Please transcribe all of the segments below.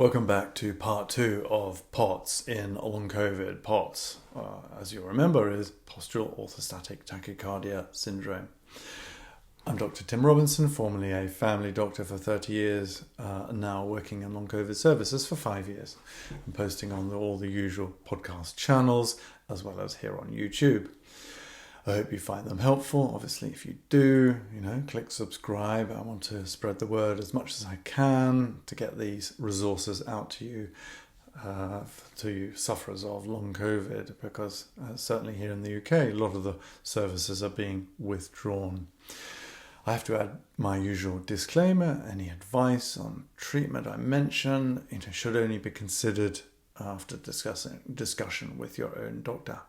Welcome back to part 2 of POTS in Long Covid. POTS, as you'll remember, is postural orthostatic tachycardia syndrome. I'm Dr. Tim Robinson, formerly a family doctor for 30 years, now working in Long Covid Services for 5 years. I'm posting on all the usual podcast channels as well as here on YouTube. I hope you find them helpful. Obviously, if you do, click subscribe. I want to spread the word as much as I can to get these resources out to you sufferers of long COVID, because certainly here in the UK, a lot of the services are being withdrawn. I have to add my usual disclaimer. Any advice on treatment I mention, should only be considered after discussion with your own doctor.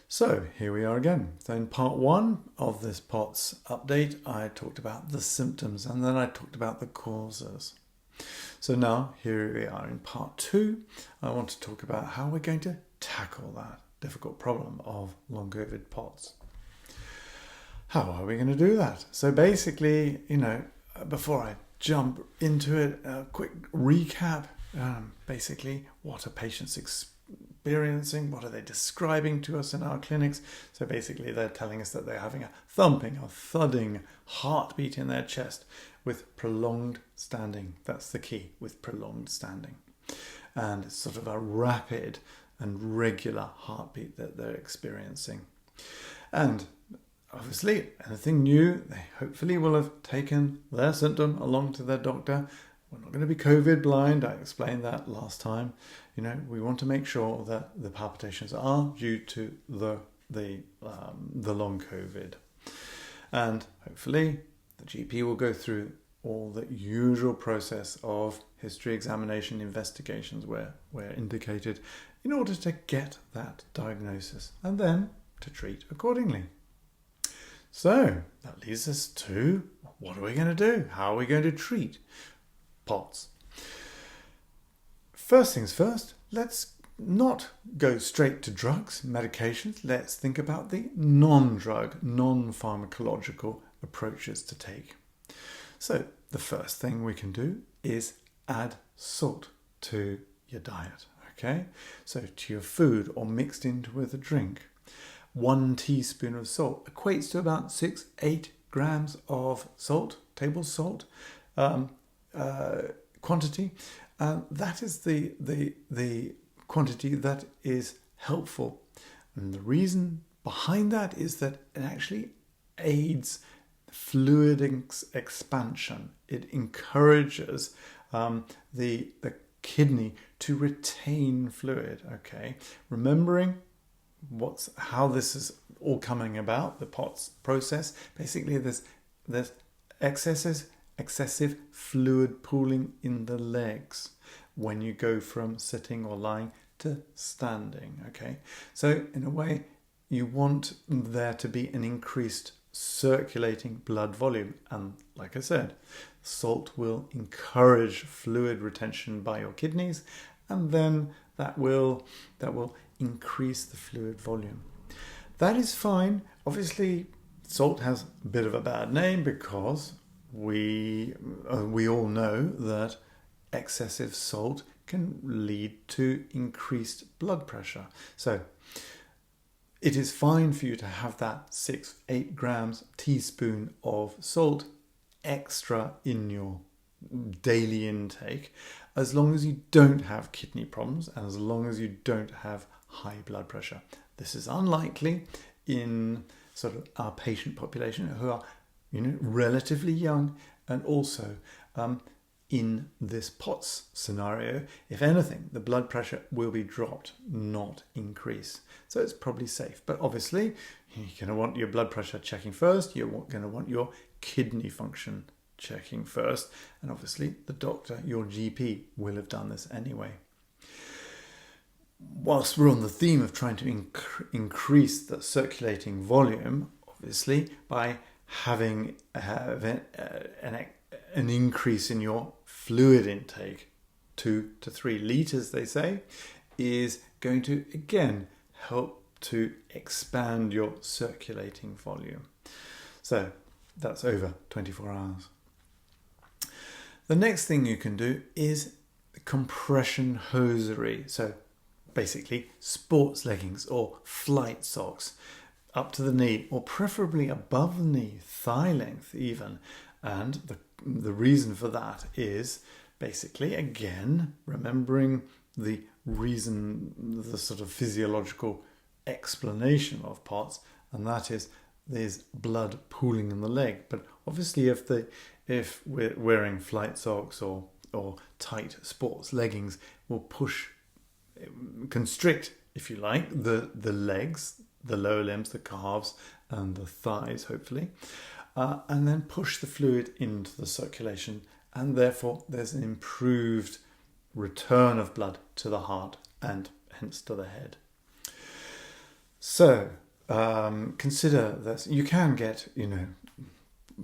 So here we are again. So in part 1 of this POTS update, I talked about the symptoms and then I talked about the causes. So now here we are in part 2. I want to talk about how we're going to tackle that difficult problem of long COVID POTS. How are we going to do that? So basically, before I jump into it, a quick recap. Basically, what are patients experiencing? What are they describing to us in our clinics? So basically, they're telling us that they're having a thumping or thudding heartbeat in their chest with prolonged standing. That's the key, with prolonged standing. And it's sort of a rapid and regular heartbeat that they're experiencing. And obviously, anything new, they hopefully will have taken their symptom along to their doctor. We're not going to be COVID blind. I explained that last time. We want to make sure that the palpitations are due to the long COVID. And hopefully the GP will go through all the usual process of history examination investigations where indicated in order to get that diagnosis and then to treat accordingly. So that leads us to, what are we going to do? How are we going to treat POTS? First things first, let's not go straight to drugs, medications. Let's think about the non-drug, non-pharmacological approaches to take. So the first thing we can do is add salt to your diet, okay? So to your food or mixed into with a drink. 1 teaspoon of salt equates to about 6-8 grams of salt, table salt quantity. That is the quantity that is helpful. And the reason behind that is that it actually aids fluid expansion. It encourages the kidney to retain fluid, okay? Remembering how this is all coming about, the POTS process. Basically, there's excessive fluid pooling in the legs when you go from sitting or lying to standing, okay? So in a way, you want there to be an increased circulating blood volume. And like I said, salt will encourage fluid retention by your kidneys, and then that will increase the fluid volume. That is fine. Obviously, salt has a bit of a bad name because we all know that excessive salt can lead to increased blood pressure. So it is fine for you to have that 6-8 grams teaspoon of salt extra in your daily intake, as long as you don't have kidney problems and as long as you don't have high blood pressure. This is unlikely in sort of our patient population who are relatively young, and also in this POTS scenario, if anything, the blood pressure will be dropped, not increase. So it's probably safe. But obviously, you're going to want your blood pressure checking first. You're going to want your kidney function checking first. And obviously, the doctor, your GP, will have done this anyway. Whilst we're on the theme of trying to increase the circulating volume, obviously, by having an increase in your fluid intake, 2 to 3 litres, they say, is going to, again, help to expand your circulating volume. So that's over 24 hours. The next thing you can do is compression hosiery. So basically sports leggings or flight socks up to the knee, or preferably above the knee, thigh length even. And the reason for that is basically, again, remembering the reason, the sort of physiological explanation of POTS, and that is there's blood pooling in the leg. But obviously if we're wearing flight socks or tight sports leggings, will constrict, if you like, the legs, the lower limbs, the calves and the thighs, hopefully, and then push the fluid into the circulation, and therefore there's an improved return of blood to the heart and hence to the head. So consider this. You can get,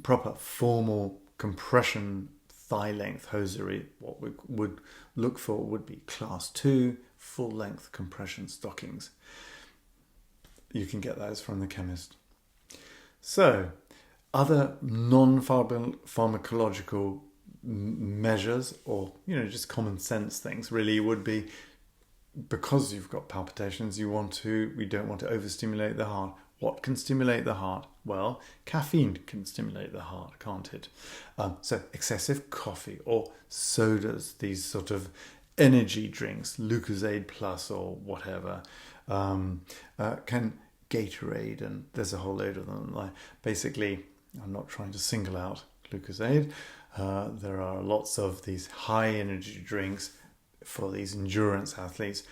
proper formal compression thigh length hosiery. What we would look for would be class 2 full length compression stockings. You can get those from the chemist. So other non-pharmacological measures, or just common sense things, really would be, because you've got palpitations, we don't want to overstimulate the heart. What can stimulate the heart? Well, caffeine can stimulate the heart, can't it? So excessive coffee or sodas, these sort of energy drinks, Lucozade Plus or whatever, can Gatorade, and there's a whole load of them. Basically, I'm not trying to single out Lucozade. There are lots of these high energy drinks for these endurance athletes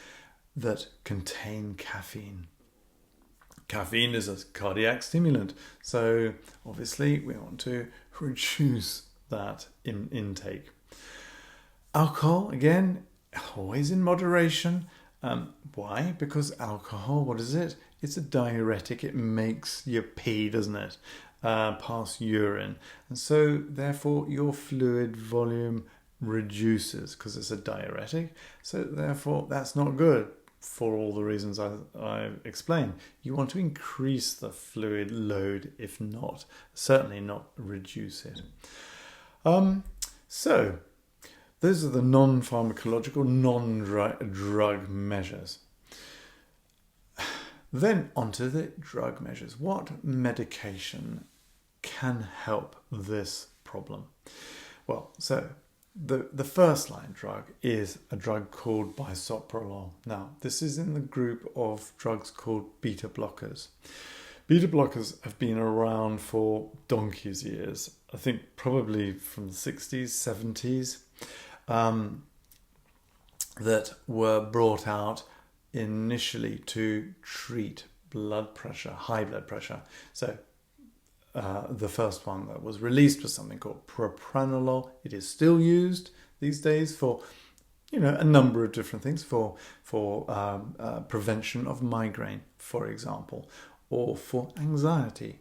that contain caffeine. Caffeine is a cardiac stimulant, so obviously we want to reduce that intake. Alcohol, again, always in moderation. Why? Because alcohol, what is it? It's a diuretic. It makes you pee, doesn't it? Pass urine. And so therefore your fluid volume reduces because it's a diuretic. So therefore that's not good for all the reasons I explained. You want to increase the fluid load, if not, certainly not reduce it. So those are the non-pharmacological, non-drug measures. Then onto the drug measures. What medication can help this problem? Well, so the first line drug is a drug called bisoprolol. Now, this is in the group of drugs called beta blockers. Beta blockers have been around for donkey's years. I think probably from the 60s, 70s, that were brought out initially to treat blood pressure, high blood pressure. So the first one that was released was something called propranolol. It is still used these days for, a number of different things, for prevention of migraine, for example, or for anxiety.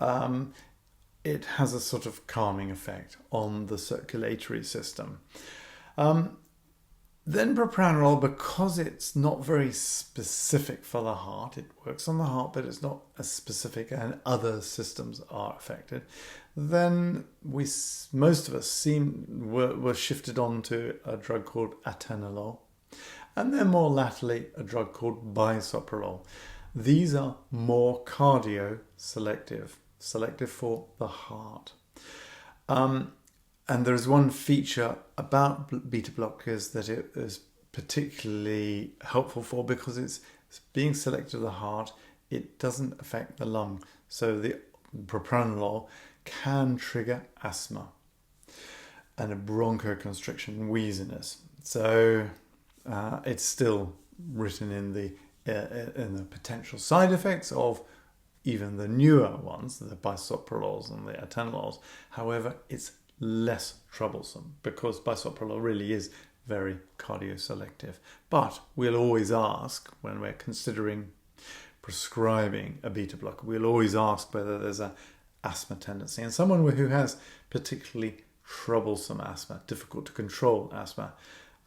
It has a sort of calming effect on the circulatory system. Then propranolol, because it's not very specific for the heart, it works on the heart, but it's not as specific, and other systems are affected. Then most of us were shifted on to a drug called atenolol, and then more latterly a drug called bisoprolol. These are more cardio-selective, selective for the heart. And there's one feature about beta blockers that it is particularly helpful for, because it's being selective to the heart, it doesn't affect the lung. So the propranolol can trigger asthma and a bronchoconstriction, wheeziness. So it's still written in the potential side effects of even the newer ones, the bisoprolols and the atenolols. However, it's less troublesome because bisoprolol really is very cardioselective. But we'll always ask, when we're considering prescribing a beta blocker, we'll always ask whether there's an asthma tendency. And someone who has particularly troublesome asthma, difficult to control asthma,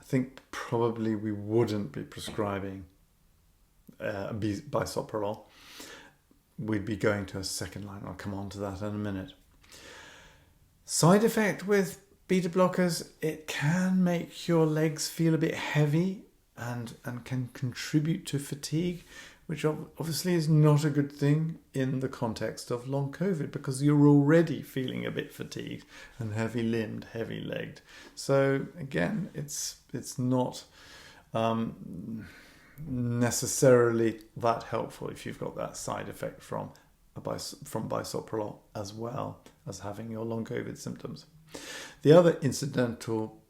I think probably we wouldn't be prescribing bisoprolol. We'd be going to a second line. I'll come on to that in a minute. Side effect with beta blockers, it can make your legs feel a bit heavy and can contribute to fatigue, which obviously is not a good thing in the context of long COVID, because you're already feeling a bit fatigued and heavy-limbed, heavy-legged. So again, it's not necessarily that helpful if you've got that side effect from bisoprolol, as well as having your long COVID symptoms. The other incidental,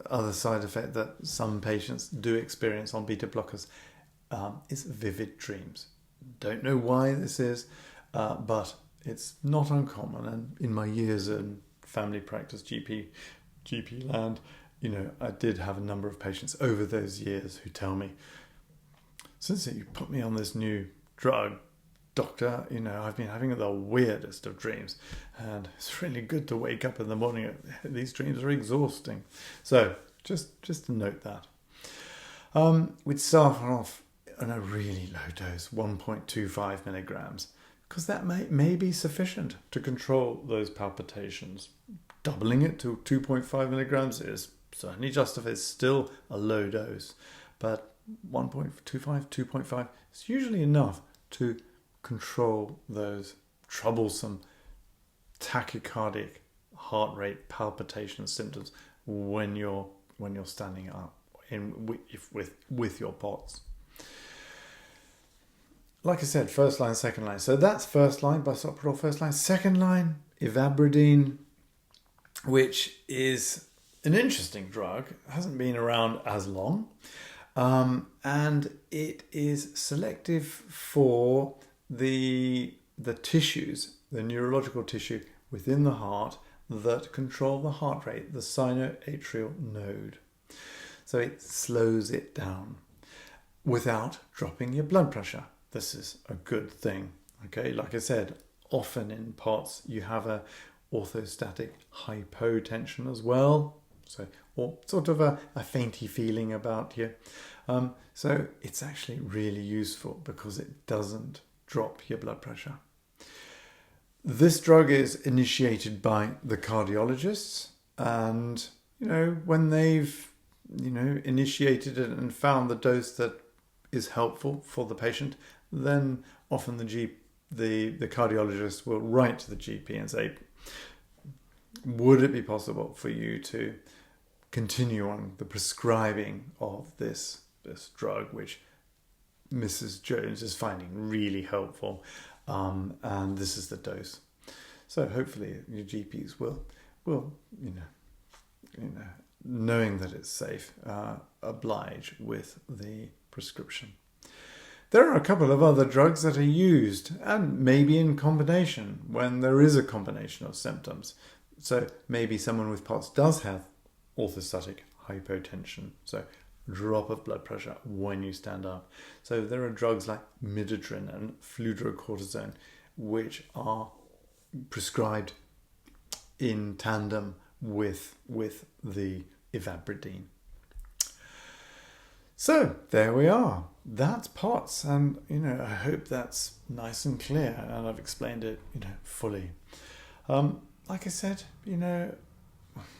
other side effect that some patients do experience on beta blockers is vivid dreams. Don't know why this is, but it's not uncommon. And in my years in family practice, GP land, I did have a number of patients over those years who tell me, since you put me on this new drug, doctor, I've been having the weirdest of dreams, and it's really good to wake up in the morning. These dreams are exhausting. So just to note that. We'd start off on a really low dose, 1.25 milligrams, because that may be sufficient to control those palpitations. Doubling it to 2.5 milligrams is certainly justified. It's still a low dose, but 1.25, 2.5 is usually enough to control those troublesome tachycardic heart rate palpitation symptoms when you're standing up with your POTS. Like I said, first line, second line. So that's first line, bisoprolol, first line. Second line, ivabradine, which is an interesting drug. It hasn't been around as long. And it is selective for the tissues, the neurological tissue within the heart that control the heart rate, the sinoatrial node. So it slows it down without dropping your blood pressure. This is a good thing. Okay, like I said, often in POTS you have a orthostatic hypotension as well. So, or sort of a fainty feeling about you. So it's actually really useful because it doesn't drop your blood pressure. This drug is initiated by the cardiologists, and when they've initiated it and found the dose that is helpful for the patient, then often the cardiologist will write to the GP and say, would it be possible for you to continue on the prescribing of this drug, which Mrs. Jones is finding really helpful, and this is the dose. So hopefully your GPs will knowing that it's safe, oblige with the prescription. There are a couple of other drugs that are used, and maybe in combination when there is a combination of symptoms. So maybe someone with POTS does have orthostatic hypotension, so drop of blood pressure when you stand up. So there are drugs like midodrine and fludrocortisone, which are prescribed in tandem with the ivabradine. So there we are. That's POTS, and I hope that's nice and clear, and I've explained it fully. Like I said,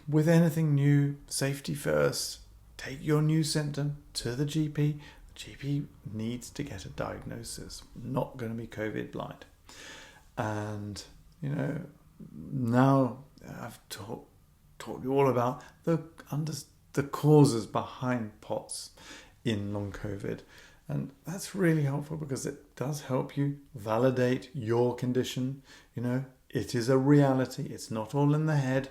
with anything new, safety first. Take your new symptom to the GP. The GP needs to get a diagnosis. Not going to be COVID blind. And now I've taught you all about the causes behind POTS in long COVID. And that's really helpful because it does help you validate your condition. It is a reality. It's not all in the head.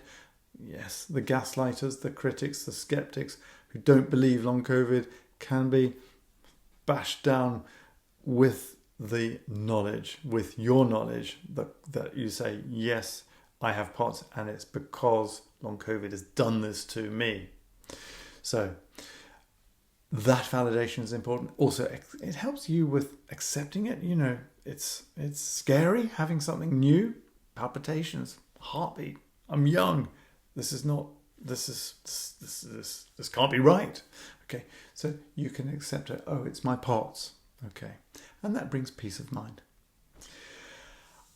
Yes, the gaslighters, the critics, the skeptics who don't believe long COVID can be bashed down with the knowledge, with your knowledge that you say, yes, I have POTS and it's because long COVID has done this to me. So that validation is important. Also, it helps you with accepting it. It's scary having something new, palpitations, heartbeat. I'm young. This can't be right. Okay, so you can accept it. Oh, it's my POTS. Okay, and that brings peace of mind.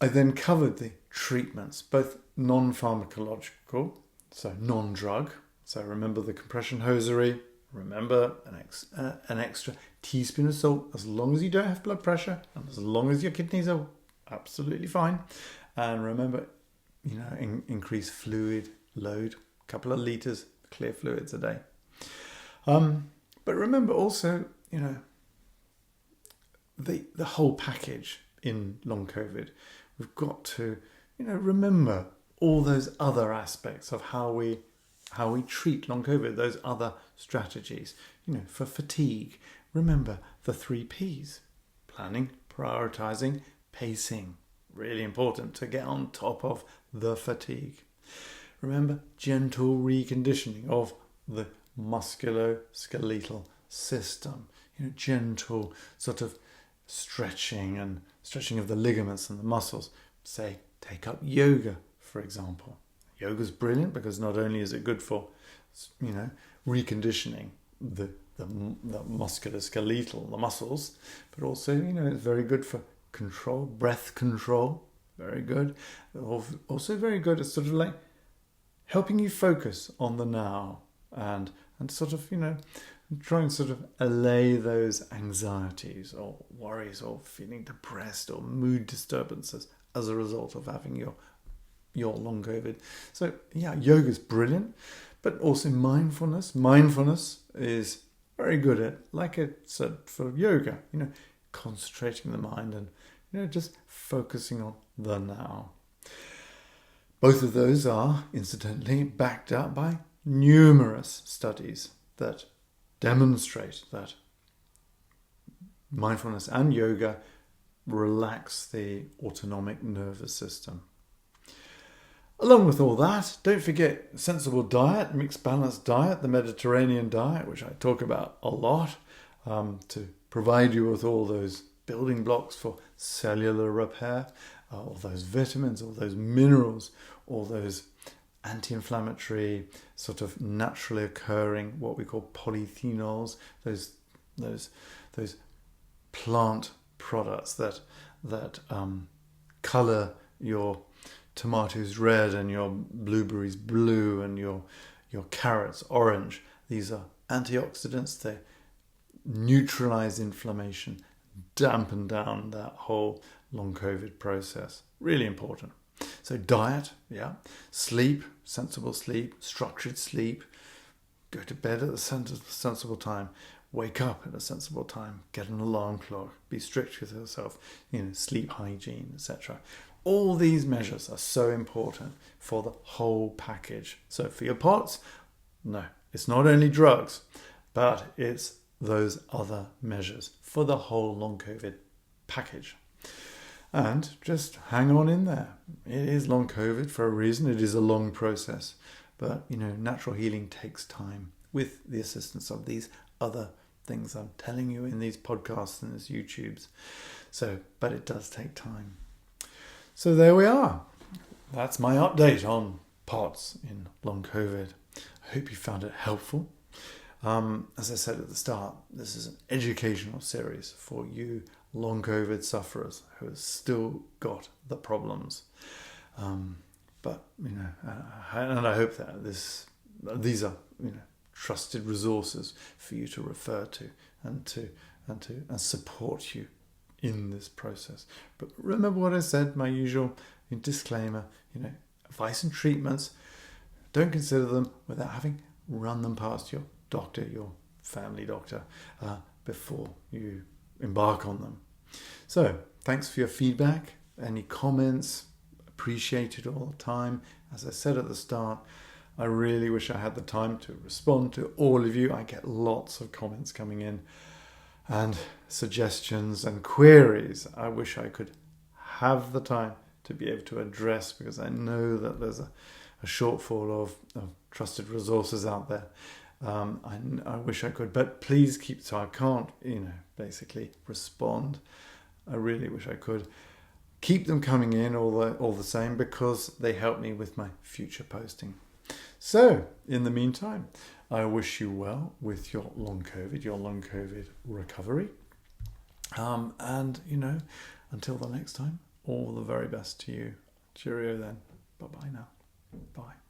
I then covered the treatments, both non-pharmacological, So non-drug. So remember the compression hosiery. Remember an extra teaspoon of salt, as long as you don't have blood pressure and as long as your kidneys are absolutely fine. And remember, increase fluid load, a couple of litres clear fluids a day. But remember also, the whole package in long COVID. We've got to, remember all those other aspects of how we treat long COVID, those other strategies. For fatigue, remember the 3 Ps: planning, prioritizing, pacing. Really important to get on top of the fatigue. Remember gentle reconditioning of the musculoskeletal system. Gentle sort of stretching of the ligaments and the muscles. Say, take up yoga, for example. Yoga's brilliant because not only is it good for, reconditioning the musculoskeletal, the muscles, but also, it's very good for control, breath control. Very good. Also very good at sort of like helping you focus on the now and sort of, try and sort of allay those anxieties or worries or feeling depressed or mood disturbances as a result of having your long COVID. So yeah, yoga's brilliant, but also mindfulness. Mindfulness is very good at, like I said, for yoga, concentrating the mind and, just focusing on the now. Both of those are, incidentally, backed up by numerous studies that demonstrate that mindfulness and yoga relax the autonomic nervous system. Along with all that, don't forget sensible diet, mixed balanced diet, the Mediterranean diet, which I talk about a lot, to provide you with all those building blocks for cellular repair, all those vitamins, all those minerals, all those anti-inflammatory, sort of naturally occurring, what we call polyphenols, those plant products that colour your tomatoes red and your blueberries blue and your carrots orange. These are antioxidants. They neutralise inflammation, dampen down that whole long COVID process. Really important. So diet, sleep, sensible sleep, structured sleep, go to bed at a sensible time, wake up at a sensible time, get an alarm clock, be strict with yourself, sleep hygiene, etc. All these measures are so important for the whole package. So for your POTS, no, it's not only drugs, but it's those other measures for the whole long COVID package. And just hang on in there. It is long COVID for a reason. It is a long process. But, natural healing takes time with the assistance of these other things I'm telling you in these podcasts and these YouTubes. But it does take time. So there we are. That's my update on POTS in long COVID. I hope you found it helpful. As I said at the start, this is an educational series for you long COVID sufferers who have still got the problems. But and I hope that these are trusted resources for you to refer to and support you in this process. But remember what I said, my usual disclaimer, advice and treatments, don't consider them without having run them past your doctor, your family doctor, before you embark on them. So, thanks for your feedback, any comments, appreciate it all the time. As I said at the start, I really wish I had the time to respond to all of you. I get lots of comments coming in and suggestions and queries. I wish I could have the time to be able to address, because I know that there's a shortfall of trusted resources out there. I wish I could, but please so I can't, basically respond. I really wish I could. Keep them coming in all the same, because they help me with my future posting. So, in the meantime, I wish you well with your long COVID recovery. And, until the next time, all the very best to you. Cheerio then. Bye-bye now. Bye.